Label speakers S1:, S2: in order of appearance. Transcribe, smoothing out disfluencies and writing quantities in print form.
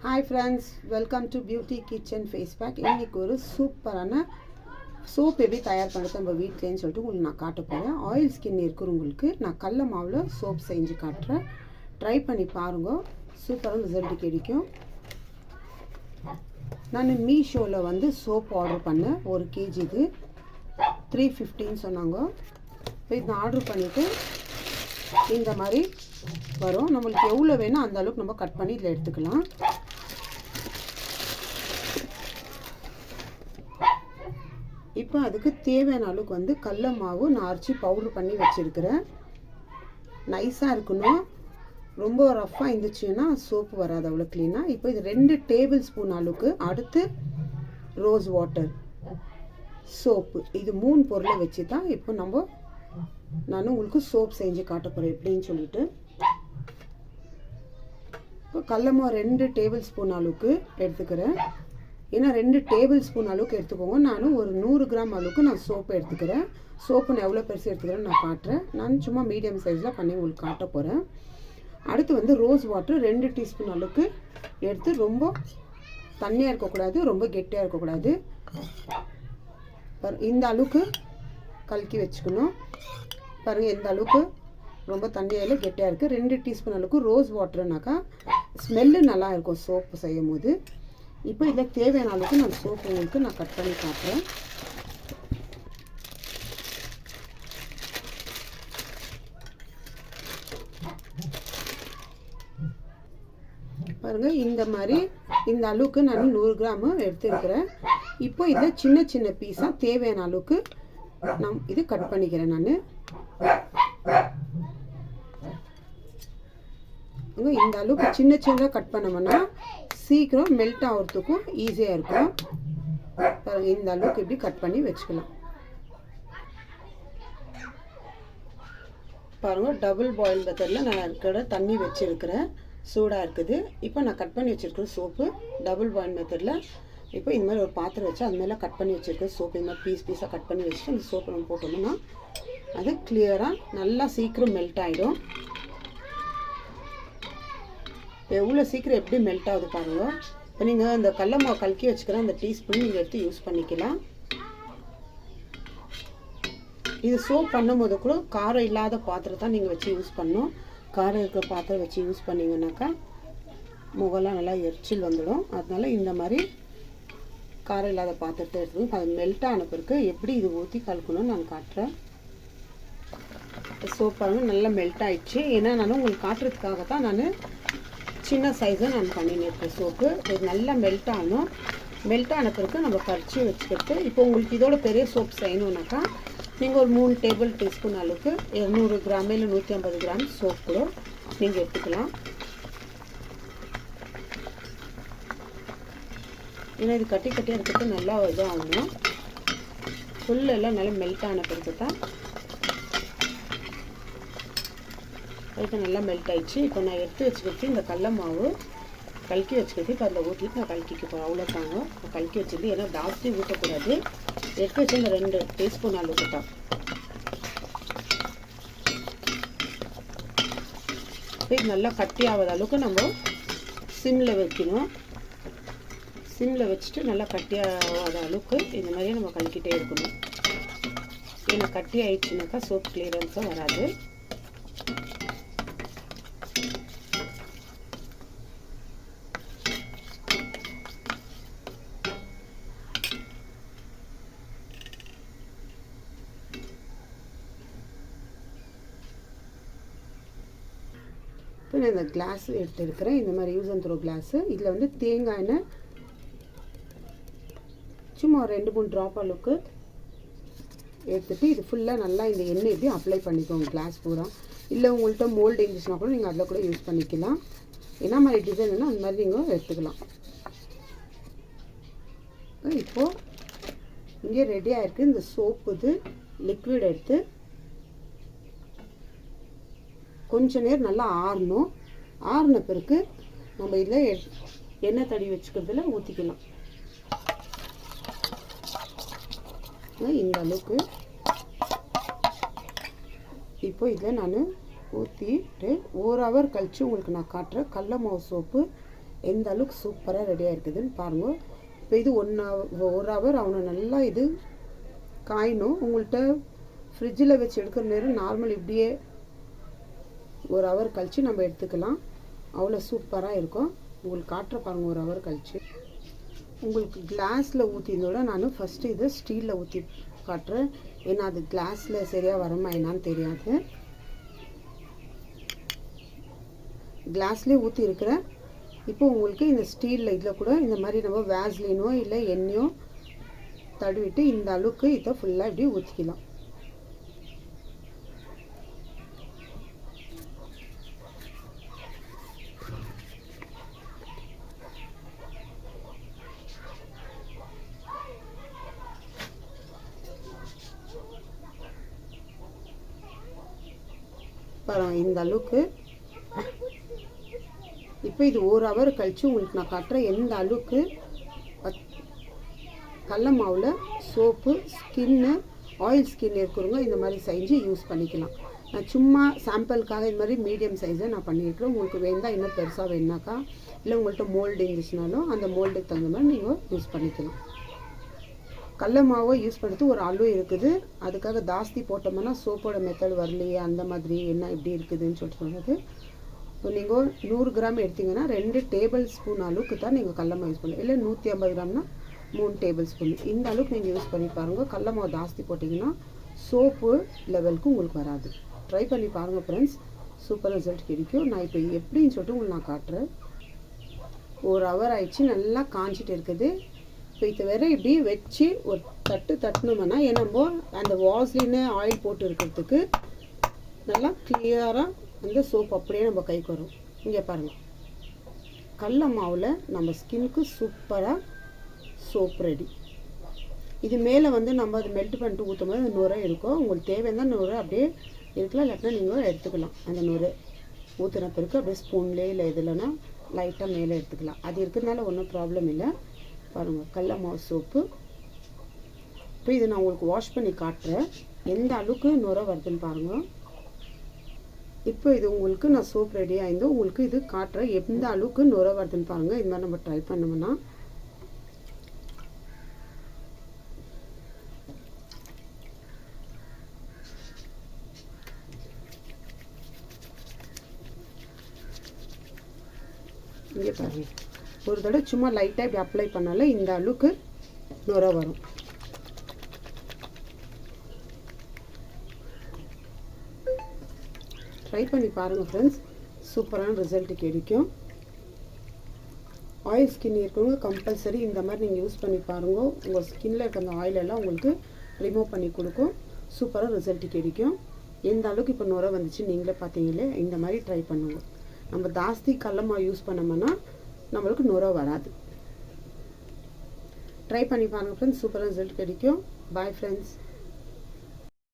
S1: Hi friends, welcome to Beauty Kitchen Face Pack. இன்னைக்கு ஒரு சூப்பரான சோப் எப்படி தயார் பண்ணுறது நம்ம வீட்டிலேன்னு சொல்லிட்டு உங்களுக்கு நான் காட்ட போகிறேன். ஆயில் ஸ்கின் இருக்கிறவங்களுக்கு நான் கடல மாவில் சோப் செஞ்சு காட்டுறேன். ட்ரை பண்ணி பாருங்க, சூப்பரான ரிசல்ட் கிடைக்கும். நான் மீஷோவில் வந்து சோப் ஆர்டர் பண்ணேன். 1 kg இது 350 சொன்னாங்க. இப்போ இதை ஆர்டர் பண்ணிவிட்டு இந்த மாதிரி வரும். நம்மளுக்கு எவ்வளோ வேணும் அந்த அளவுக்கு நம்ம கட் பண்ணி இதில் எடுத்துக்கலாம். இப்போ அதுக்கு தேவையான அளவுக்கு வந்து கடல மாவு நான் அரைச்சி பவுடர் பண்ணி வச்சுருக்கிறேன். நைஸாக இருக்கணும், ரொம்ப ரஃப்பாக இருந்துச்சுன்னா சோப்பு வராது அவ்வளோ க்ளீனாக. இப்போ இது 2 டேபிள் ஸ்பூன் அளவுக்கு. அடுத்து ரோஸ் வாட்டர், சோப்பு, இது 3 பொருளை வச்சு தான் இப்போ நான் உங்களுக்கு சோப் செஞ்சு காட்ட போகிறேன் எப்படின்னு சொல்லிட்டு. இப்போ கடல மாவு 2 டேபிள் ஸ்பூன் அளவுக்கு எடுத்துக்கிறேன். ஏன்னா 2 டேபிள் ஸ்பூன் அளவுக்கு எடுத்துக்கோங்க. நானும் ஒரு 100 கிராம் அளவுக்கு நான் சோப்பு எடுத்துக்கிறேன். சோப்பு நான் எவ்வளோ பெருசு எடுத்துக்கிறேன்னு நான் காட்டுறேன். நான் சும்மா மீடியம் சைஸில் பண்ணி உங்களுக்கு காட்ட போகிறேன். அடுத்து வந்து ரோஸ் வாட்டர் 2 டீஸ்பூன் அளவுக்கு எடுத்து, ரொம்ப தண்ணியாக இருக்கக்கூடாது, ரொம்ப கெட்டியாக இருக்கக்கூடாது, இந்த அளவுக்கு கலக்கி வச்சுக்கணும். பாருங்கள், இந்த அளவுக்கு ரொம்ப தண்ணியாக கெட்டியாக இருக்குது. 2 டீஸ்பூன் அளவுக்கு ரோஸ் வாட்டர்னாக்கா ஸ்மெல்லு நல்லா இருக்கும் சோப்பு செய்யும் போது. இப்போ இதில் தேவையான அளவுக்கு நான் சோப்பு உங்களுக்கு நான் கட் பண்ணி காட்டுறேன். பாருங்கள், இந்த மாதிரி இந்த அளவுக்கு நான் 100 கிராம் எடுத்துருக்கிறேன். இப்போ இதில் சின்ன சின்ன பீஸாக தேவையான அளவுக்கு நான் இது கட் பண்ணிக்கிறேன். நான் இந்த அளவுக்கு சின்ன சின்னதாக கட் பண்ணோம்னா சீக்கிரம் மெல்ட் ஆகிறதுக்கும் ஈஸியாக இருக்கும். இந்த அளவுக்கு இப்படி கட் பண்ணி வச்சுக்கலாம். பாருங்கள், டபுள் பாயில் மெத்தடில் நான் இருக்கிற தண்ணி வச்சுருக்கிறேன், சூடாக இருக்குது. இப்போ நான் கட் பண்ணி வச்சுருக்கிற சோப்பு டபுள் பாயில் மெத்தடில் இப்போ இந்த மாதிரி ஒரு பாத்திரம் வச்சு அது மேலே கட் பண்ணி வச்சுருக்க சோப்பு இந்த மாதிரி பீஸாக கட் பண்ணி வச்சுட்டு அந்த சோப்பை நம்ம போட்டோம்னா அது கிளியராக நல்லா சீக்கிரம் மெல்ட் ஆகிடும். எவ்வளோ சீக்கிரம் எப்படி மெல்ட் ஆகுது பாருங்கள். இப்போ நீங்கள் இந்த கடல மாவு கலக்கி வச்சுக்கிற அந்த டீஸ்பூன் நீங்கள் எடுத்து யூஸ் பண்ணிக்கலாம். இது சோப் பண்ணும்போது கூட காரம் இல்லாத பாத்திரத்தை நீங்கள் வச்சு யூஸ் பண்ணணும். காரம் இருக்கிற பாத்திரம் வச்சு யூஸ் பண்ணிங்கன்னாக்கா முகலாம் நல்லா எரிச்சல் வந்துடும். அதனால இந்த மாதிரி காரம் இல்லாத பாத்திரத்தை எடுத்துக்கணும். அது மெல்ட் ஆன பிறகு எப்படி இது ஊற்றி கலக்கணும்னு நான் காட்டுறேன். சோப் பாருங்கள் நல்லா மெல்ட் ஆகிடுச்சு. ஏன்னா நான் உங்களுக்கு காட்டுறதுக்காக தான் நான் சின்ன சைஸை நான் பண்ணின்னு இருக்கேன். சோப்பு இது நல்லா மெல்ட் ஆகணும். மெல்ட் ஆன பிறகு நம்ம கரைச்சி வச்சுக்கிட்டு, இப்போ உங்களுக்கு இதோட பெரிய சோப் செய்யணுன்னாக்கா நீங்கள் ஒரு 3 டேபிள் டீஸ்பூன் அளவுக்கு 200 கிராம் இல்லை 150 கிராம் சோப் கூட நீங்கள் எடுத்துக்கலாம். ஏன்னா இது கட்டி கட்டியாக இருக்கிறது நல்லா இதாகணும். ஃபுல்லெல்லாம் நல்லா மெல்ட் ஆன பிறகு தான் இப்போ நல்லா மெல்ட் ஆகிடுச்சு. இப்போ நான் எடுத்து வச்சுக்கிட்டு இந்த கடல மாவு கலக்கி வச்சுக்கிட்டு இப்போ அதில் ஊற்றிட்டு நான் கலக்கிக்க போகிறேன். அவ்வளோதாங்க இப்போ கலக்கி வச்சுட்டு, ஏன்னா ஜாஸ்தி ஊற்றக்கூடாது. எடுத்து வச்சு இந்த 2 டீஸ்பூன் அளவுக்கு தான் இது நல்லா கட்டி ஆகாத அளவுக்கு நம்ம சிம்மில் வைக்கணும். சிம்மில் வச்சுட்டு நல்லா கட்டி ஆகாத அளவுக்கு இந்த மாதிரியே நம்ம கலக்கிட்டே இருக்கணும். ஏன்னா கட்டி ஆயிடுச்சுனாக்கா சோப் கிளியரன்ஸாக வராது. இப்போ நான் இந்த கிளாஸ் எடுத்துருக்கிறேன், இந்த மாதிரி யூஸ் அண்ட் த்ரோ கிளாஸு. இதில் வந்து தேங்காய் எண்ணெய் சும்மா ஒரு 2-3 ட்ராப் அளவுக்கு எடுத்துகிட்டு இது ஃபுல்லாக நல்லா இந்த எண்ணெய் எப்படி அப்ளை பண்ணிக்கோங்க கிளாஸ் பூரா. இல்லை உங்கள்கிட்ட மோல்டு இருந்துச்சுன்னா கூட நீங்கள் அதில் கூட யூஸ் பண்ணிக்கலாம். என்ன மாதிரி டிசைன்னா அந்த மாதிரி நீங்கள் எடுத்துக்கலாம். இப்போது இங்கே ரெடியாக இருக்குது இந்த சோப்பு. இது லிக்விட் எடுத்து கொஞ்ச நேரம் நல்லா ஆறணும். ஆறின பிறகு நம்ம இதில் எண்ணெய் தடவி வச்சுக்கிறதுல ஊற்றிக்கலாம். இந்த அளவுக்கு இப்போ இதில் நான் ஊற்றிட்டு 1 ஹவர் கழித்து உங்களுக்கு நான் காட்டுறேன். கடல மாவு சோப்பு எந்த அளவுக்கு சூப்பராக ரெடியாக இருக்குதுன்னு பாருங்கள். இப்போ இது 1 ஹவர் அவனை நல்லா இது காயணும். உங்கள்கிட்ட ஃப்ரிட்ஜில் வச்சு எடுக்கிற நேரம் நார்மல் இப்படியே 1 ஹவர் கழித்து நம்ம எடுத்துக்கலாம். அவ்வளோ சூப்பராக இருக்கும். உங்களுக்கு காட்டுற பாருங்கள் 1 ஹவர் கழித்து. உங்களுக்கு கிளாஸில் ஊற்றினோட நான் ஃபஸ்ட்டு இதை ஸ்டீலில் ஊற்றி காட்டுறேன். ஏன்னா அது கிளாஸில் சரியாக வரமா என்னான்னு தெரியாது. கிளாஸ்லேயே ஊற்றி இருக்கிறேன். இப்போ உங்களுக்கு இந்த ஸ்டீலில் இதில் கூட இந்த மாதிரி நம்ம வேஸ்லினோ இல்லை எண்ணெயோ தடவிட்டு இந்த அளவுக்கு இதை ஃபுல்லாக இப்படி ஊற்றிக்கலாம். பாருங்கள் இந்த அளவுக்கு. இப்போ இது 1 ஹவர் கழித்து உங்களுக்கு நான் காட்டுறேன் எந்த அளவுக்கு கடல மாவில் சோப்பு ஸ்கின்னு ஆயில் ஸ்கின் இருக்கிறவங்க இந்த மாதிரி செஞ்சு யூஸ் பண்ணிக்கலாம். நான் சும்மா சாம்பிளுக்காக இந்த மாதிரி மீடியம் சைஸை நான் பண்ணியிருக்கிறேன். உங்களுக்கு வேண்டாம் இன்னும் பெருசாக வேணாக்கா இல்லை உங்கள்கிட்ட மோல்டு இருந்துச்சுனாலும் அந்த மோல்டுக்கு தகுந்த மாதிரி நீங்கள் யூஸ் பண்ணிக்கலாம். கடல மாவை யூஸ் பண்ணுறது ஒரு அளவு இருக்குது. அதுக்காக ஜாஸ்தி போட்டோம்னா சோப்போட மெத்தட் வரலையே அந்த மாதிரி என்ன இப்படி இருக்குதுன்னு சொல்கிறது. இப்போ நீங்கள் 100 கிராம் எடுத்திங்கன்னா 2 டேபிள் ஸ்பூன் அளவுக்கு தான் நீங்கள் கடல மாவு யூஸ் பண்ணணும். இல்லை 150 கிராம்னா 3 டேபிள் ஸ்பூன் இந்த அளவுக்கு நீங்கள் யூஸ் பண்ணி பாருங்கள். கடல மாவு ஜாஸ்தி போட்டிங்கன்னா சோப்பு லெவலுக்கு உங்களுக்கு வராது. ட்ரை பண்ணி பாருங்கள் ஃப்ரெண்ட்ஸ், சூப்பர் ரிசல்ட் கிடைக்கும். நான் இப்போ எப்படின்னு சொல்லிட்டு உங்களுக்கு நான் காட்டுறேன். 1 ஹவர் ஆயிடுச்சு, நல்லா காஞ்சிட்டு இருக்குது. இப்போ இதை வேறு இப்படி வச்சு ஒரு தட்டினோம்னா நம்ம அந்த வாஸ்லின்னு ஆயில் போட்டு இருக்கிறதுக்கு நல்லா கிளியராக அந்த சோப் அப்படியே நம்ம கைக்கு வரும். இங்கே பாருங்கள், கடல மாவில் நம்ம ஸ்கின்னுக்கு சூப்பராக சோப் ரெடி. இது மேலே நம்ம அது மெல்ட் பண்ணிட்டு ஊற்றும் போது அந்த நுரை இருக்கும். உங்களுக்கு தேவையான நுரை அப்படியே இருக்கலாம், இல்லாட்டினா நீங்கள் எடுத்துக்கலாம். அந்த நுரை ஊற்றுன பிறகு அப்படியே ஸ்பூன்லேயே இல்லை எதுலன்னா லைட்டாக மேலே எடுத்துக்கலாம். அது இருக்கிறதுனால ஒன்றும் ப்ராப்ளம் இல்லை. பாருங்கள் கடல மாவு சோப்பு. இப்போ இது நான் உங்களுக்கு வாஷ் பண்ணி காட்டுறேன் எந்த அளவுக்கு நுரை வருதுன்னு பாருங்கள். இப்போ இது உங்களுக்கு நான் சோப் ரெடி ஆகிருந்தோம் உங்களுக்கு இது காட்டுறேன் எந்த அளவுக்கு நுரை வருதுன்னு பாருங்கள். இது மாதிரி நம்ம ட்ரை பண்ணோம்னா இங்கே பாருங்கள், ஒரு தடவை சும்மா லைட்டாக இப்படி அப்ளை பண்ணாலே இந்த அளவுக்கு நுரை வரும். ட்ரை பண்ணி பாருங்கள் ஃப்ரெண்ட்ஸ், சூப்பரான ரிசல்ட்டு கிடைக்கும். ஆயில் ஸ்கின் இருக்கவங்க கம்பல்சரி இந்த மாதிரி நீங்கள் யூஸ் பண்ணி பாருங்கள். உங்கள் ஸ்கின்னில் இருக்க அந்த ஆயிலெல்லாம் உங்களுக்கு ரிமூவ் பண்ணி கொடுக்கும். சூப்பராக ரிசல்ட்டு கிடைக்கும். எந்த அளவுக்கு இப்போ நுரை வந்துச்சு நீங்களே பார்த்தீங்களே. இந்த மாதிரி ட்ரை பண்ணுங்க. நம்ம ஜாஸ்தி கடல மாவு யூஸ் பண்ணோம்னா நம்மளுக்கு நுரை வராது. ட்ரை பண்ணி பாருங்கள் ஃப்ரெண்ட்ஸ், சூப்பராக ரிசல்ட் கிடைக்கும். Bye friends.